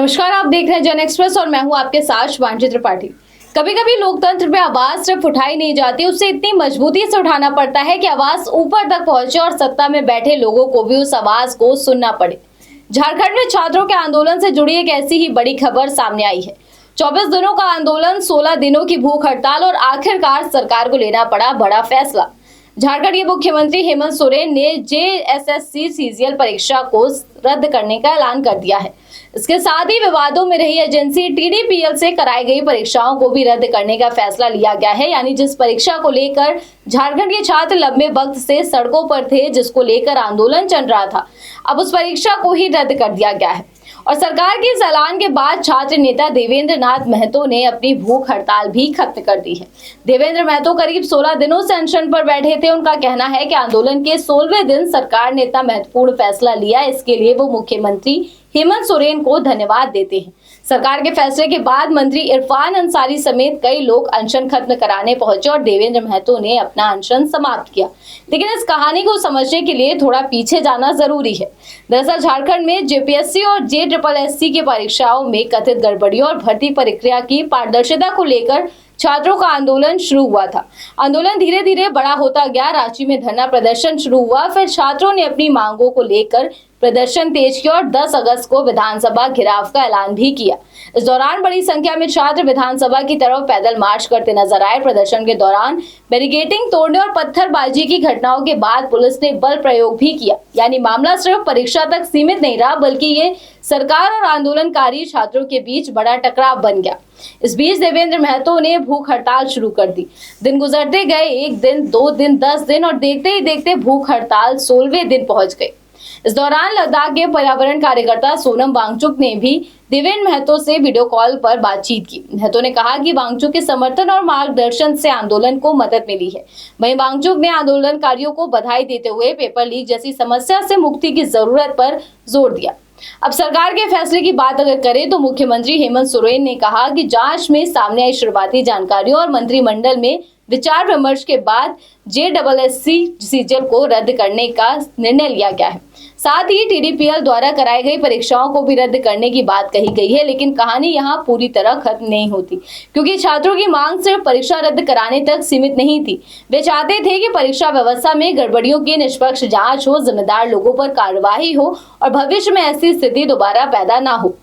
नमस्कार, आप देख रहे हैं जन एक्सप्रेस और मैं हूं आपके साथ शिवांशी त्रिपाठी। कभी कभी लोकतंत्र में आवाज सिर्फ उठाई नहीं जाती, उससे इतनी मजबूती से उठाना पड़ता है कि आवाज ऊपर तक पहुंचे और सत्ता में बैठे लोगों को भी उस आवाज को सुनना पड़े। झारखंड में छात्रों के आंदोलन से जुड़ी एक ऐसी ही बड़ी खबर सामने आई है। 24 दिनों का आंदोलन, 16 दिनों की भूख हड़ताल और आखिरकार सरकार को लेना पड़ा बड़ा फैसला। झारखंड के मुख्यमंत्री हेमंत सोरेन ने JSSC CGL परीक्षा को रद्द करने का ऐलान कर दिया है। इसके साथ ही विवादों में रही एजेंसी TDPL से कराई गई परीक्षाओं को भी रद्द करने का फैसला लिया गया है। यानी जिस परीक्षा को लेकर झारखंड के छात्र लंबे वक्त से सड़कों पर थे, जिसको लेकर आंदोलन चल रहा था, अब उस परीक्षा को ही रद्द कर दिया गया है। और सरकार के इस ऐलान के बाद छात्र नेता देवेंद्र नाथ महतो ने अपनी भूख हड़ताल भी खत्म कर दी है। देवेंद्र महतो करीब 16 दिनों से अनशन पर बैठे थे। उनका कहना है कि आंदोलन के 16वें दिन सरकार ने इतना महत्वपूर्ण फैसला लिया, इसके लिए वो मुख्यमंत्री हेमंत सोरेन को धन्यवाद देते हैं। सरकार के फैसले के बाद मंत्री इरफान अंसारी समेत कई लोग अनशन खत्म कराने पहुंचे और देवेंद्र महतो ने अपना अनशन समाप्त किया। लेकिन इस कहानी को समझने के लिए थोड़ा पीछे जाना जरूरी है। दरअसल झारखंड में JPSC और JSSC की परीक्षाओं में कथित गड़बड़ियों और भर्ती प्रक्रिया की पारदर्शिता को लेकर छात्रों का आंदोलन शुरू हुआ था। आंदोलन धीरे धीरे बड़ा होता गया। रांची में धरना प्रदर्शन शुरू हुआ, फिर छात्रों ने अपनी मांगों को लेकर प्रदर्शन तेज किया और 10 अगस्त को विधानसभा घेराव का ऐलान भी किया। इस दौरान बड़ी संख्या में छात्र विधानसभा की तरफ पैदल मार्च करते नजर आए। प्रदर्शन के दौरान बैरिकेडिंग तोड़ने और पत्थरबाजी की घटनाओं के बाद पुलिस ने बल प्रयोग भी किया। यानी मामला सिर्फ परीक्षा तक सीमित नहीं रहा, बल्कि ये सरकार और आंदोलनकारी छात्रों के बीच बड़ा टकराव बन गया। इस बीच देवेंद्र महतो ने भूख हड़ताल शुरू कर दी। दिन गुजरते गए, 1 दिन, 2 दिन, 10 दिन और देखते ही देखते भूख हड़ताल 16वें दिन पहुंच गई। इस दौरान लद्दाख के पर्यावरण कार्यकर्ता सोनम वांगचुक ने भी देवेंद्र महतो से वीडियो कॉल पर बातचीत की। महतो ने कहा कि वांगचुक के समर्थन और मार्गदर्शन से आंदोलन को मदद मिली है। वहीं वांगचुक ने आंदोलनकारियों को बधाई देते हुए पेपर लीक जैसी समस्या से मुक्ति की जरूरत पर जोर दिया। अब सरकार के फैसले की बात अगर करें तो मुख्यमंत्री हेमंत सोरेन ने कहा कि जांच में सामने आई शुरुआती जानकारियों और मंत्रिमंडल में विचार विमर्श के बाद JSSC CGL को रद्द करने का निर्णय लिया गया है। साथ ही TDPL द्वारा कराई गई परीक्षाओं को भी रद्द करने की बात कही गई है। लेकिन कहानी यहाँ पूरी तरह खत्म नहीं होती, क्योंकि छात्रों की मांग सिर्फ परीक्षा रद्द कराने तक सीमित नहीं थी। वे चाहते थे कि परीक्षा व्यवस्था में गड़बड़ियों की निष्पक्ष जांच हो, जिम्मेदार लोगों पर कार्रवाई हो और भविष्य में ऐसी स्थिति दोबारा पैदा ना हो।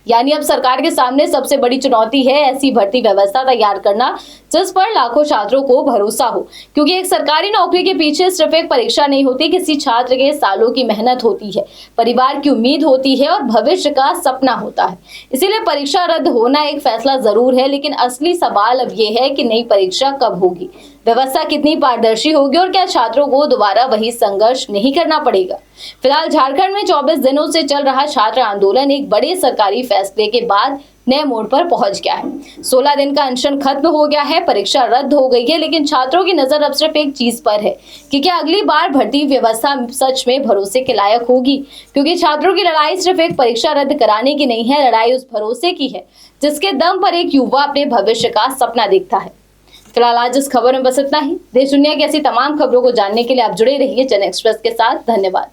यानी अब सरकार के सामने सबसे बड़ी चुनौती है ऐसी भर्ती व्यवस्था तैयार करना जिस पर लाखों छात्रों को भरोसा हो, क्योंकि एक सरकारी नौकरी के पीछे सिर्फ एक परीक्षा नहीं होती, किसी छात्र के सालों की मेहनत होती है, परिवार की उम्मीद होती है और भविष्य का सपना होता है। इसीलिए परीक्षा रद्द होना एक फैसला जरूर है, लेकिन असली सवाल अब ये है कि नई परीक्षा कब होगी, व्यवस्था कितनी पारदर्शी होगी और क्या छात्रों को दोबारा वही संघर्ष नहीं करना पड़ेगा। फिलहाल झारखंड में 24 दिनों से चल रहा छात्र आंदोलन एक बड़े सरकारी फैसले के बाद नए मोड़ पर पहुंच गया है। 16 दिन का अनशन खत्म हो गया है, परीक्षा रद्द हो गई है, लेकिन छात्रों की नजर अब सिर्फ एक चीज पर है कि क्या अगली बार भर्ती व्यवस्था सच में भरोसे के लायक होगी। क्योंकि छात्रों की लड़ाई सिर्फ एक परीक्षा रद्द कराने की नहीं है, लड़ाई उस भरोसे की है जिसके दम पर एक युवा अपने भविष्य का सपना देखता है। फिलहाल आज इस खबर में बस इतना ही। देश दुनिया की ऐसी तमाम खबरों को जानने के लिए आप जुड़े रहिए जन एक्सप्रेस के साथ। धन्यवाद।